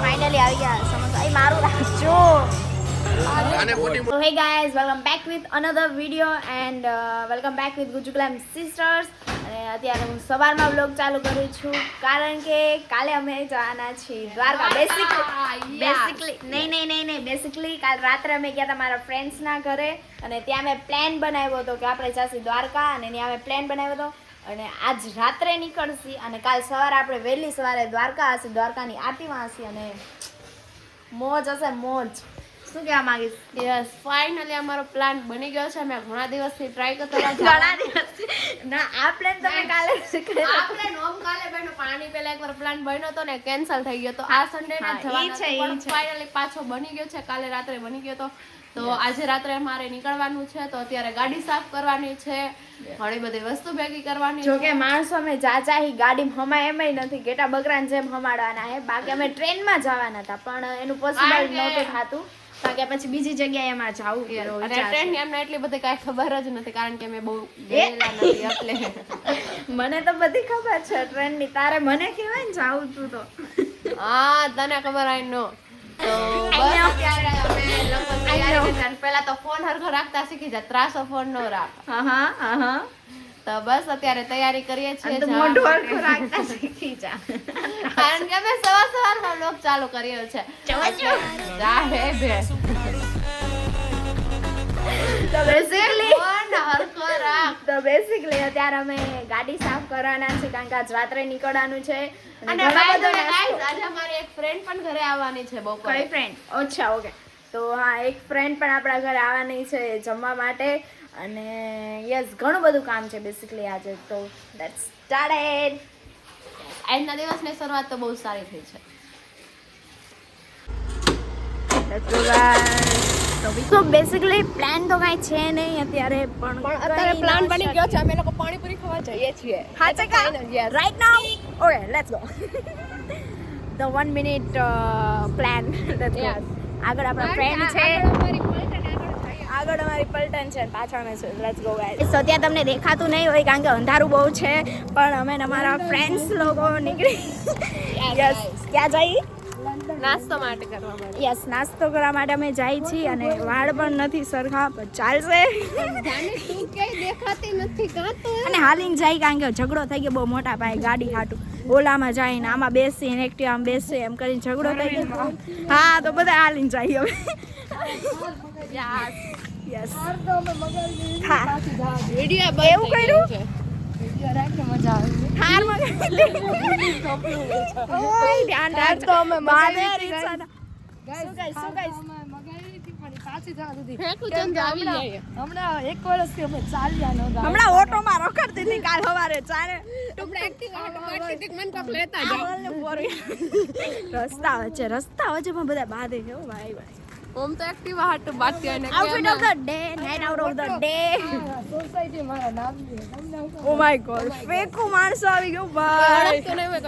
Finally આવી ગયા સમોસા. એ મારું રાખજો. So hey guys, welcome back with another video and welcome back with Guju Glam Sisters. અને અત્યારે હું સવારમાં વ્લોગ ચાલુ કરું છું કારણ કે કાલે અમે જવાના છીએ દ્વારકા. બેસિકલી કાલ રાત્રે અમે ગયા હતા મારા ફ્રેન્ડ્સના ઘરે અને ત્યાં મેં પ્લાન બનાવ્યો હતો કે આપણે જાસી દ્વારકા અને ત્યાં અમે પ્લાન બનાવ્યો હતો અને આજ રાત્રે નીકળશી અને કાલ સવારે આપણે વહેલી સવારે દ્વારકા હશે, દ્વારકાની આરતીમાં હશે અને મોજ હશે મોજ. શું કહેવા માંગીશ? યસ, ફાઇનલી અમારો પ્લાન બની ગયો છે. મેં ઘણા દિવસથી ટ્રાય કરતો હતો. ઘણા દિવસથી ના, આ પ્લાન તમે કાલે આપણે નોમ કાલે બન્યો પણ આની પહેલા એકવાર પ્લાન બન્યો હતો ને કેન્સલ થઈ ગયો તો આ સન્ડે ના જવાનું પણ ફાઇનલી પાછો બની ગયો છે. કાલે રાત્રે બની ગયો તો આજે રાત્રે અમારે નીકળવાનું છે. તો અત્યારે ગાડી સાફ કરવાની છે, ઘણી બધી વસ્તુ ભેગી કરવાની છે. જો કે માણસો અમે જાહી ગાડી હમાય એમય નથી, ગેટા બકરાને જેમ હમાડવાના હે. બાકી અમે ટ્રેનમાં જવાના હતા પણ એનું પોસિબલ નહોતું થાતું કારણ કે પછી બીજી જગ્યાએ એમાં જાવું એનો વિચાર છે. ટ્રેન ની એમને એટલી બધી કાંઈ ખબર જ નથી કારણ કે મેં બહુ ગયેલા નથી એટલે મને તો બધી ખબર છે ટ્રેન ની. તારે મને કહેવાય ને જાવું તું તો. હા, તને ખબર આઈ નો. તો બસ અત્યારે અમે લોકો તૈયારી કરી પહેલા તો ફોન હરખો રાખતા શીખી જા, ત્રાસો ફોન નો રાખ. હા તો બસ અત્યારે તૈયારી કરીએ છીએ. તો મોઢું હરખું રાખતા શીખી જા કારણ કે અમે સવારમાં વ્લોગ ચાલુ કર્યો છે. જા હે બે તો બેસિકલી અત્યારે અમે ગાડી સાફ કરવાના છે કારણ કે આજ રાત્રે નીકળવાનું છે અને આજે અમારી એક ફ્રેન્ડ પણ ઘરે આવવાની છે. બપોરે. કઈ ફ્રેન્ડ? અચ્છા, ઓકે. તો હા, એક ફ્રેન્ડ પણ આપણા ઘરે આવવાની છે જમવા માટે અને યસ, ઘણું બધું કામ છે બેસિકલી આજે. તો લેટ્સ સ્ટાર્ટેડ. આજના દિવસની શરૂઆત તો બહુ સારી થઈ છે. Let's go guys. તો બેસિકલી પ્લાન તો કાંઈ છે નહીં અત્યારે પણ અત્યારે પ્લાન બની ગયો છે. અમે લોકો પાણીપુરી ખાવા જઈએ છીએ. હા છે કા right now. Okay, let's go. The 1 minute plan. Let's go. આગળ આપણા ફ્રેન્ડ છે, આગળ અમારી પલટન છે, પાછળ અમે છે. Let's go guys. સો ત્યાં તમને દેખાતું નહીં હોય કારણ કે અંધારું બહુ છે પણ અમે અમારા ફ્રેન્ડ્સ લોકો નીકળી યસ ક્યાં જઈએ? નાસ્તો માટે કરવા માટે. યસ, નાસ્તો કરવા માટે અમે જાય છીએ અને વાળ પણ નથી સરખા પણ ચાલશે. તું કે દેખાતી નથી કાં તો અને હાલીને જાય કારણ કે ઝઘડો થઈ ગયો બહુ મોટા પાયે ગાડી હાટું. ઓલામાં જાય ને આમાં બેસી ને એક્ટિવામાં બેસે એમ કરીને ઝઘડો થઈ ગયો. હા, તો બધા હાલીને જાય હવે. યસ. હા, વિડિયો એવું કર્યું છે. હાર ધ્યાન રાખજો. અમે હમણાં એક વર્ષથી અમે ચાલ્યા નહોતા. હમણાં ઓટોમાં રખડતી હતી કાલ સવારે ચાલે રસ્તા વચ્ચે પણ બધા બાંધે છે. ભાઈ ઓમ તો એક્ટિવા હાટ બાકી અને outfit of the day, night out of the day. Society મારા નામ છે. ઓ માય ગોડ, ફેકુ માણસો આવી ગયો ભાઈ. તો નહીં હોય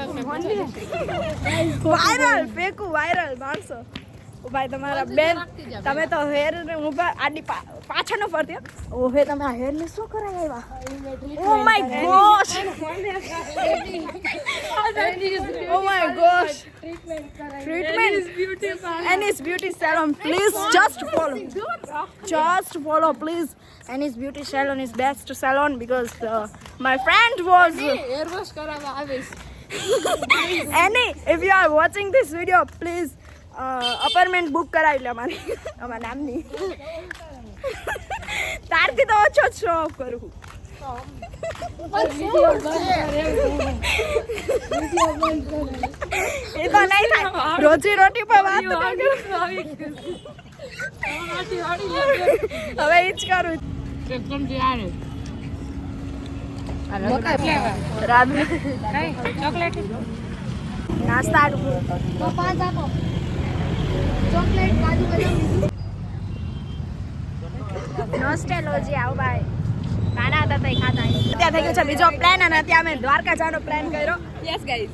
વાયરલ ફેકુ વાયરલ માણસો. ઓ ભાઈ તમારા બેન, તમે તો હેર ને ઊભા આડી પાછળ ન ફરતી. ઓહે, તમે આ હેર ને શું કરાય આવ્યા? Oh my gosh, oh my gosh. Treatment Annie's Beauty Salon, please just follow please. Annie's Beauty Salon is best salon because my friend was hair wash કરાવવા આવીશ. Annie, if you are watching this video, please apartment book કરાવી લે અમારા નામની. તારથી તો ઓછો જ show of કરું. એ તો નહીં થાય, રોજી રોટી પર વાત ન કરો. હવે ઈ જ કરું. નાસ્તા નોસ્ટેલોજી આવ ભાઈ. નાના હતા તઈ ખાતા. ત્યાં થઈ ગયો છે બીજો પ્લાન અને ત્યાં અમે દ્વારકા જવાનો પ્લાન કર્યો. Yes guys.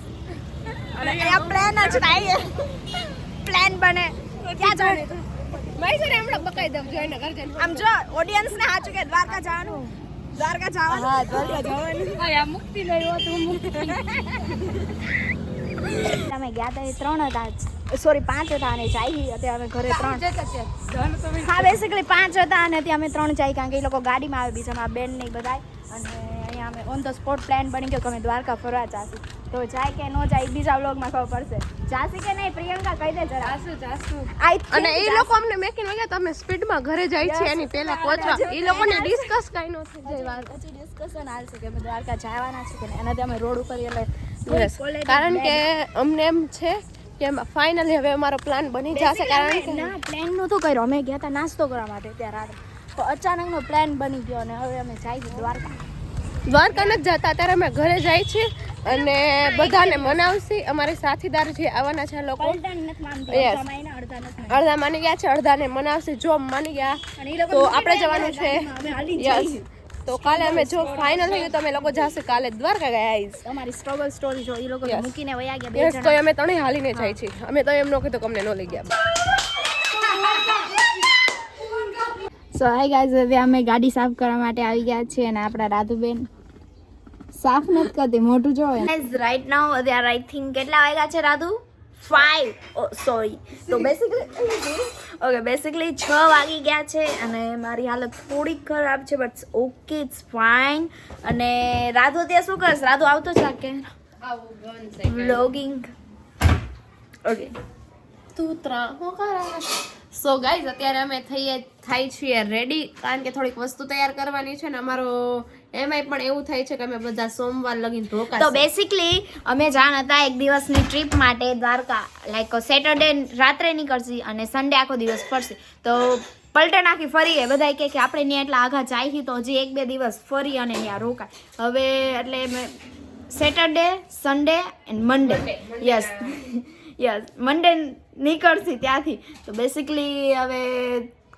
અને આ પ્લાન જ થાય. પ્લાન બને ક્યાં જવાનું? ભાઈ સર હમણાં બકાઈ દમ જોઈને કરજે. આમ જો ઓડિયન્સ ને સાચું કે દ્વારકા જવાનું દ્વારકા જવાનું. હા દ્વારકા જવાનું. આ મુક્તિ નહીં હોતું મુક્તિ. અમે ગયા હતા 3 હતા, સોરી 5 હતા અને ચાઈ અત્યારે અમે ઘરે 3. હા બેસિકલી 5 હતા અને ત્યાં અમે 3 ચાઈ, કારણ કે એ લોકો ગાડીમાં આવે, બીજા મારા બેન ને બધા, અને અહીંયા અમે ઓન ધ સ્પોટ પ્લાન બની ગયો કે અમે દ્વારકા ફરવા જાશું. તો જાય કે ન જાય બીજા વ્લોગમાં ખબર પડશે. જાસી કે નહીં પ્રિયંકા કહી દે જરા. જાસુ. અને એ લોકો અમને મેકીને વગ્યા તો અમે સ્પીડમાં ઘરે જાય છે એની પહેલા પહોંચવા. એ લોકોને ડિસ્કસ કાઈ ન થઈ જાય વાત. પછી ડિસ્કશન હાલશે કે અમે દ્વારકા જવાના છે કે નહીં. એનાથી અમે રોડ ઉપર એટલે કારણ કે અમને એમ છે કે ફાઇનલી હવે અમારો પ્લાન બની જશે. કારણ કે ના પ્લાન નહોતો કર્યો, અમે ગયા હતા નાસ્તો કરવા માટે ત્યાં રાત્રે, તો અચાનકનો પ્લાન બની ગયો અને હવે અમે જઈએ દ્વારકા. દ્વારકા નથી જતા, અત્યારે અમે ઘરે જાય છે અને બધાને મનાવશી. અમારી સાથીદાર જે આવવાના છે લોકો અડધા માની ગયા છે, અડધાને મનાવશી. જો માની ગયા તો આપણે જવાનું છે. યસ, તો કાલે અમે જો ફાઇનલ થયું તો અમે લોકો જશે કાલે દ્વારકા ગયા આઈસ. અમારી સ્ટ્રગલ સ્ટોરી જો એ લોકો મૂકીને વયા ગયા બે યસ, તો જણા. અમે ત્રણેય હાલીને જાય છે. અમે તો એમ ન કીધું કે અમને ન લઈ ગયા. સો હાય ગાઈઝ, હવે અમે ગાડી સાફ કરવા માટે આવી ગયા છીએ અને આપણા રાધુબેન સાફ નથી કરતી, મોઢું જો. ગાઈઝ રાઈટ નાઉ અત્યારે આઈ થિંક કેટલા વાગ્યા છે રાધુ? 5 સોરી. તો બેસિકલી 6 વાગી ગયા છે અને મારી હાલત થોડી ખરાબ છે, બટ ઓકે ઇટ્સ ફાઇન. અને રાધુ અત્યારે શું કરશે? રાધુ આવતો છે કે વ્લોગિંગ? ઓકે સો ગાઈઝ અત્યારે અમે થાય છીએ રેડી, કારણ કે થોડીક વસ્તુ તૈયાર કરવાની છે ને અમારો એમાંય પણ એવું થાય છે કે અમે બધા સોમવાર લગીને ધોકા. તો બેસિકલી અમે જાણ હતા એક દિવસની ટ્રીપ માટે દ્વારકા, લાઈક સેટરડે રાત્રે નીકળશી અને સન્ડે આખો દિવસ ફરશી. તો પલટન આખી ફરીએ, બધા કે આપણે ત્યાં એટલા આઘા જાય તો હજી 1-2 દિવસ ફરી અને ત્યાં રોકાય. હવે એટલે Saturday, Sunday and Monday. Yes Monday નીકળશી ત્યાંથી. તો બેસિકલી હવે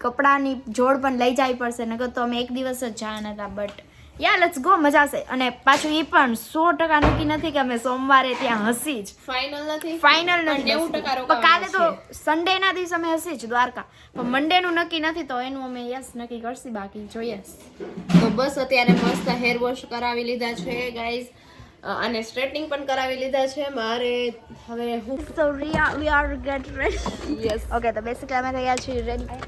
કપડાની જોડ પણ લઈ જવી પડશે, નકર તો અમે એક દિવસ જ જવાના હતા. બટ યા લેટ્સ ગો, મજા આવશે. અને પાછું એ પણ 100% નક્કી નથી કે અમે સોમવારે ત્યાં હસી જ. ફાઇનલ નથી, પણ કાલે તો સન્ડે ના દિવસે અમે હસી જ દ્વારકા, પણ મંડે નું નક્કી નથી, તો એનું અમે યસ નક્કી કરશી, બાકી જોઈએ. તો બસ અત્યારે મસ્ત હેર વોશ કરાવી લીધા છે ગાઈઝ, અને સ્ટ્રેટનિંગ પણ કરાવી લીધા છે. મારે હવે હું so we are get ready. Yes okay, તો બેસિકલી અમે થયા છીએ રેડી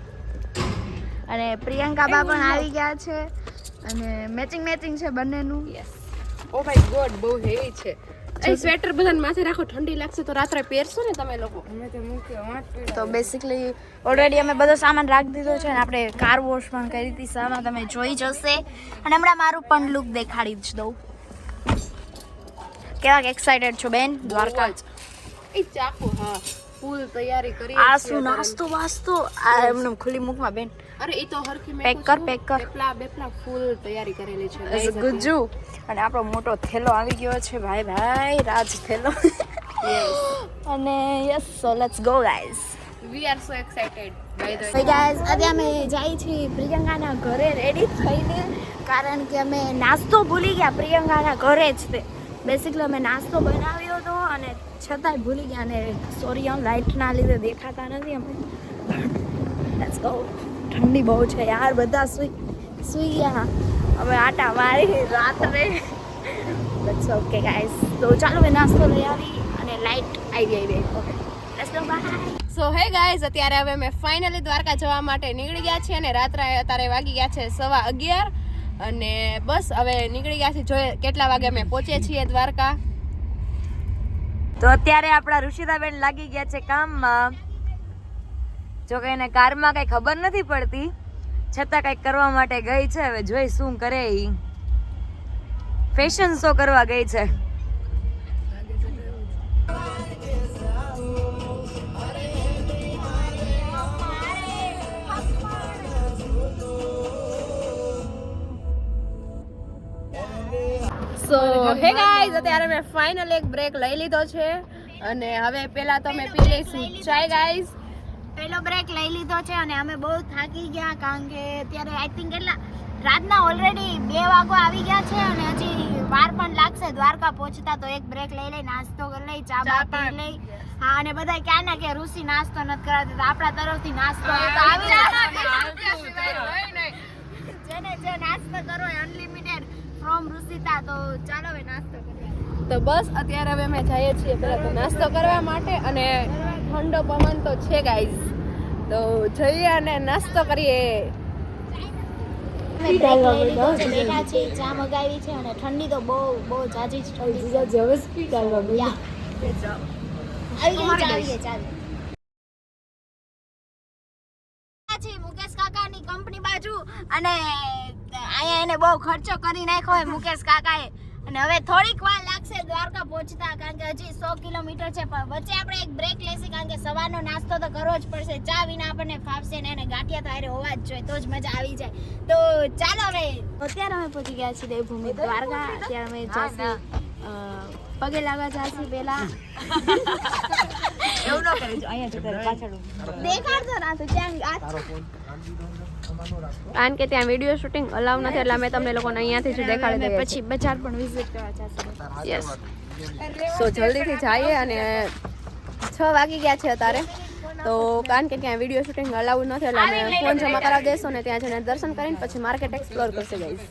અને પ્રિયંકા બા પણ આવી ગયા છે અને મેચિંગ છે બંનેનું. યસ. ઓ માય ગોડ, બહુ હેવી છે. એ સ્વેટર બધાને માથે રાખો, ઠંડી લાગશે તો રાત્રે પહેરશો ને તમે લોકો. તો બેસિકલી ઓલરેડી અમે બધો સામાન રાખી દીધો છે અને આપણે કાર વોશ પણ કરી હતી. સામાન તમે જોઈ જશે અને હમણાં મારું પણ લુક દેખાડી જ દઉં. કેવા એક્સાઇટેડ છો બેન? દ્વારકા એ ચાકુ, હા ફૂલ તૈયારી કરી. આ શું નાસ્તો વાસ્તો આ એમને ખુલ્લી મુખમાં બેન? અરે એ તો હરખી મેં પેક કર બેપલા ફૂલ તૈયારી કરેલી છે ગુજ્જુ. અને આપણો મોટો થેલો આવી ગયો છે ભાઈ રાજ થેલો. અને yes, so let's go guys. We are so excited by the way guys. આજે અમે જઈ છીએ પ્રિયંકાના ઘરે રેડી થઈને, કારણ કે અમે નાસ્તો ભૂલી ગયા પ્રિયંકાના ઘરે જ. તે બેસિકલી અમે નાસ્તો બનાવ્યો હતો અને છતાંય ભૂલી ગયા, અને સોરી લાઇટના લીધે દેખાતા નથી અમે. Let's go. ઠંડી બહુ છે યાર, બધા સુઈ ગયા, અમે આટા મારી રાત્રે. બસ ઓકે ગાઈઝ, તો ચાલો મેં નાસ્તો લઈ આવી અને લાઇટ આવી ગઈ. Okay let's go, bye. So hey guys, અત્યારે હવે અમે ફાઇનલી દ્વારકા જવા માટે નીકળી ગયા છીએ અને રાત્રે અત્યારે વાગી ગયા છે 11:15 અને બસ હવે નીકળી ગયા છે. જોઈએ કેટલા વાગે અમે પહોંચીએ છીએ દ્વારકા. તો અત્યારે આપણા ઋષિતાબેન લાગી ગયા છે કામમાં. જો કે એને કારમાં કઈ ખબર નથી પડતી, છતાં કઈક કરવા માટે ગઈ છે. હવે જોઈ શું કરે. ઈ ફેશન શો કરવા ગઈ છે. સો હે ગાઈઝ, અત્યારે મેં ફાઇનલ એક બ્રેક લઈ લીધો છે અને હવે પહેલા તો અમે પી લઈશું ચાય ગાઈઝ. પહેલો બ્રેક લઈ લીધો છે અને અમે બહુ થાકી ગયા, કારણ કે અત્યારે આઈ થિંક કેટલા રાતના ઓલરેડી 2 વાગવા આવી ગયા છે અને હજી વાર પણ લાગશે દ્વારકા પહોંચતા. તો એક બ્રેક લઈ લઈ, નાસ્તો કરી લઈ, ચા પી લઈ. હા, અને બધા ક્યાં ના કે ઋષિ નાસ્તો નથી કરાવતી, તો આપણા તરફથી નાસ્તો આવી જેને જે નાસ્તો કરો અનલિમિટેડ ચાલો હવે નાસ્તો કરીએ. તો બસ અત્યારે હવે અમે જઈએ છીએ પહેલા તો નાસ્તો કરવા માટે, અને ઠંડો પવન તો છે ગાઈઝ, તો જઈએ અને નાસ્તો કરીએ. અમે બ્રેક લઈ લીધો છે, બેઠા છે, ચા મગાવી છે અને ઠંડી તો બહુ જાજી જ ઠંડી છે. જવે સ્પીડ આવવા યા આવી ગઈ છે મુકેશ કાકાની કંપની બાજુ, અને અહીંયા એને બહુ ખર્ચો કરી નાખ્યો હોય મુકેશ કાકાએ, અને હવે થોડીક વાર લાગશે દ્વારકા પહોંચતા, કારણ કે હજી 100 કિલોમીટર છે. પણ વચ્ચે આપણે એક બ્રેક લેશું, કારણ કે સવારનો નાસ્તો તો કરવો જ પડશે. ચા વિના આપણને ફાવશે ને, અને ગાંઠિયા તો હારે હોવા જ જોઈએ, તો જ મજા આવી જાય. તો ચાલો હવે અત્યારે અમે પહોંચી ગયા છીએ દેવભૂમિ દ્વારકા. અત્યારે અમે જઈશું પગે લાગવા જઈશું પહેલા. એવું ન કરજો, અહીંયા જતા પાછળ દેખાડતો ના તો ત્યાં કારણ કે ત્યાં વિડીયો શૂટિંગ અલાઉ નથી, એટલે અમે તમને લોકોને અહીંયાથી જ દેખાડી દઈએ. પછી બજાર પણ વિઝિટ કરવા જઈશું. યસ, સો જલ્દીથી જઈએ, અને 6 વાગી ગયા છે અત્યારે, તો કારણ કે ત્યાં વિડીયો શૂટિંગ અલાઉ નથી, એટલે અમે ફોન જમા કરાવી દઈશું ને ત્યાં જઈને દર્શન કરીને પછી માર્કેટ એક્સપ્લોર કરશે ગાઈસ.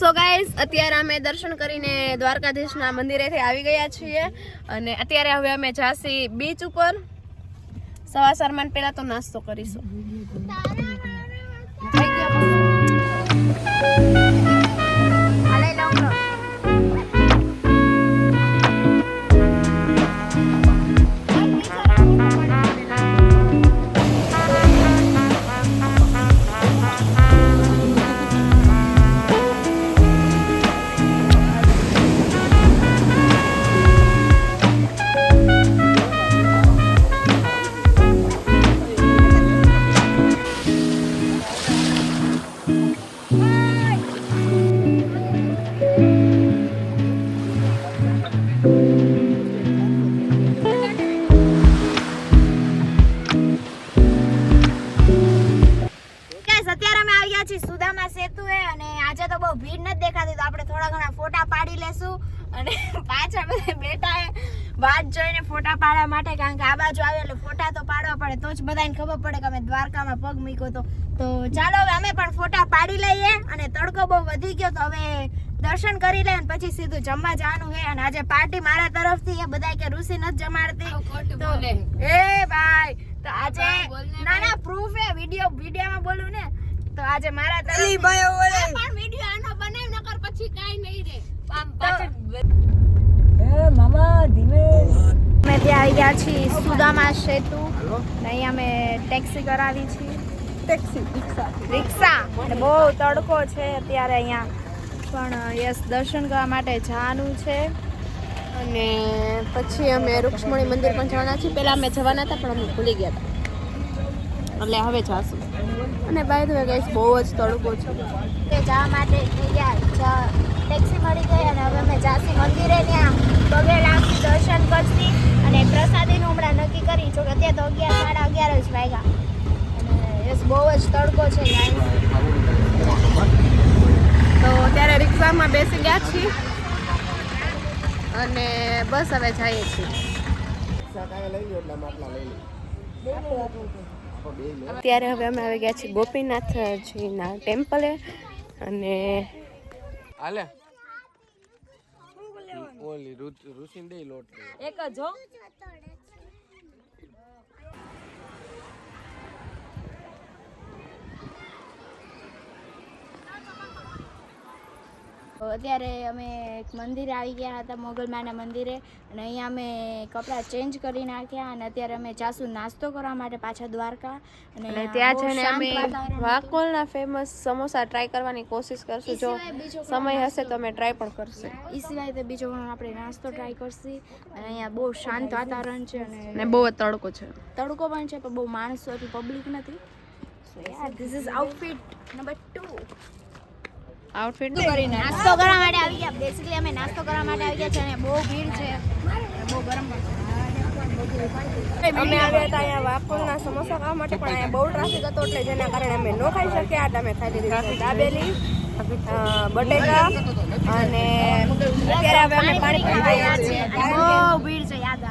સો ગાઈઝ, અત્યારે અમે દર્શન કરીને દ્વારકાધીશના મંદિરેથી આવી ગયા છીએ, અને અત્યારે હવે અમે જાસી બીચ ઉપર. સવા શરમાન પહેલા તો નાસ્તો કરીશું. સુદામા સેતુ હે, અને આજે તો બહુ ભીડ નથી દેખાતી, તો આપણે થોડા ઘણા ફોટા પાડી લેશું. અને પાછળ બધા બેઠા હે વાટ જોઈને ફોટા પાડવા માટે, કારણ કે આ બાજુ આવે એટલે ફોટા તો પાડવા પડે, તો જ બધાને ખબર પડે કે અમે દ્વારકામાં પગ મૂક્યો તો. તો ચાલો હવે અમે પણ ફોટા પાડી લઈએ, અને તડકો બહુ વધી ગયો, તો હવે દર્શન કરી લે અને પછી સીધું જમવા જવાનું છે. અને આજે પાર્ટી મારા તરફથી છે, બધા કે ઋષિ નથી જમાડતી, તો એ ભાઈ તો આજે ના પ્રૂફ હે, વિડીયોમાં બોલું ને, તો આજે મારા તરફથી પણ વિડીયો આનો બનાવ નકર પછી કાઈ નહીં રે. એ મામા ધીમે. અમે ત્યાં આવી ગયા છીએ સુદામા સેતુ, ને અહીંયા અમે ટેક્સી કરાવી છે, રિક્ષા, અને બહુ તડકો છે અત્યારે અહીંયા, પણ યસ દર્શન કરવા માટે જવાનું છે. અને પછી અમે રૂક્ષ્મણી મંદિર પણ જવાના છીએ. પહેલાં અમે જવાના હતા પણ અમે ભૂલી ગયા હતા, એટલે હવે જાશું. અને બાય ધ વે ગાઈસ, બહુ જ તડકો છે. તે જવા માટે ટેક્સી મળી ગઈ, અને હવે અમે જાસી મંદિરે, ત્યાં પગે લાગી દર્શન કરશી, અને પ્રસાદીનું હમણાં નક્કી કરી. જો કે અત્યારે તો 11 સાડા 11 જ વાગ્યા, અને યસ બહુ જ તડકો છે ગાઈસ. તો ત્યારે રિક્ષામાં બેસી ગયા છીએ, અને બસ હવે જઈએ છીએ. ત્યારે હવે અમે આવી ગયા છીએ ગોપીનાથજીના ટેમ્પલે, અને હાલે ઓલી ઋષિન દે લોટ એક જ હો. અત્યારે અમે એક મંદિરે આવી ગયા હતા, મોગલમાના મંદિરે, અને અહીંયા અમે કપડાં ચેન્જ કરી નાખ્યા અને અત્યારે અમે જાસુ નાસ્તો કરવા માટે પાછા દ્વારકા. અને ત્યાં જઈને અમે વાકોલના ફેમસ સમોસા ટ્રાય કરવાની કોશિશ કરશું. જો સમય હશે તો અમે ટ્રાય પણ કરશું. એ સિવાય તો બીજો પણ આપણે નાસ્તો ટ્રાય કરશું. અને અહીંયા બહુ શાંત વાતાવરણ છે અને બહુ તડકો છે. તડકો પણ છે પણ બહુ માણસો હતી, પબ્લિક નથી. સો યાર this is outfit number 2. Outfit કરીને નાસ્તો કરવા માટે આવી ગયા. બેસિકલી અમે નાસ્તો કરવા માટે આવી ગયા છે અને બહુ ભીડ છે, બહુ ગરમ પણ છે. અમે આવ્યા હતા અહીંયા વાકોલના સમોસા ખાવા માટે, પણ અહીંયા બહુ ટ્રાફિક હતો એટલે જેના કારણે અમે ન ખાઈ શક્યા. એટલે અમે ખાઈ લીધી દાબેલી, બટેકા અને અત્યારે હવે અમે પાણી પીવા આવ્યા છીએ. બહુ ભીડ છે યાદ.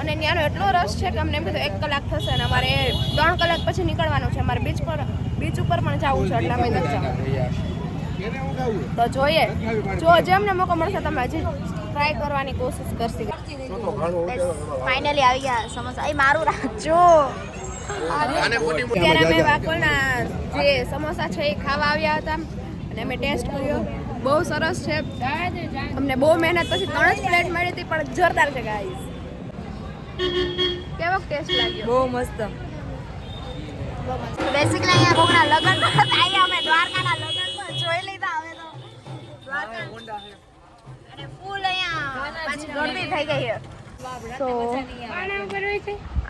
અને ત્યાંનો એટલો રસ છે કે અમને એમ કીધું 1 કલાક થશે અને અમારે 3 કલાક પછી નીકળવાનું છે. અમારે બીચ ઉપર પણ જવું છે એટલે અમે નથી જવાનું. તો જોઈએ, જો જે અમને મોકો મળશે તમે હજી ટ્રાય કરવાની કોશિશ કરશી. ફાઇનલી આવી ગયા સમોસા. એ મારું રાખજો. અત્યારે અમે વાકોલના જે સમોસા છે એ ખાવા આવ્યા હતા અને અમે ટેસ્ટ કર્યો. બહુ સરસ છે. અમને બહુ મહેનત પછી 3 જ પ્લેટ મળી હતી પણ જોરદાર છે ગાઈસ. કેવો ટેસ્ટ લાગ્યો? બહુ મસ્ત. બેસિકલી અહીંયા કોકના લગન આવ્યા, અમે દ્વારકાના લગન પણ જોઈ લીધા. હવે તો દ્વારકા અને ફૂલ અહીંયા પાછી ગરદી થઈ ગઈ છે. તો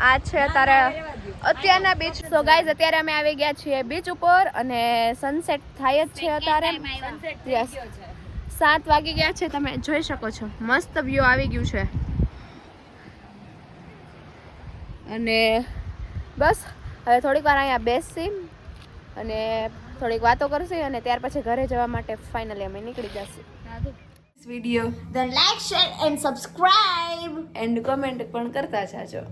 આ છે અત્યારના બીચ. સો ગાઈઝ અત્યારે અમે આવી ગયા છીએ બીચ ઉપર અને સનસેટ થાય જ છે અત્યારે. યસ, 7 વાગી ગયા છે, તમે જોઈ શકો છો. મસ્ત વ્યૂ આવી ગયું છે. અને બસ હવે થોડીક વાર અહીંયા બેસી અને થોડીક વાતો કરશી અને ત્યાર પછી ઘરે જવા માટે ફાઇનલી અમે નીકળી જશું. Video Then like, share and subscribe. And comment પણ કરતા જાજો.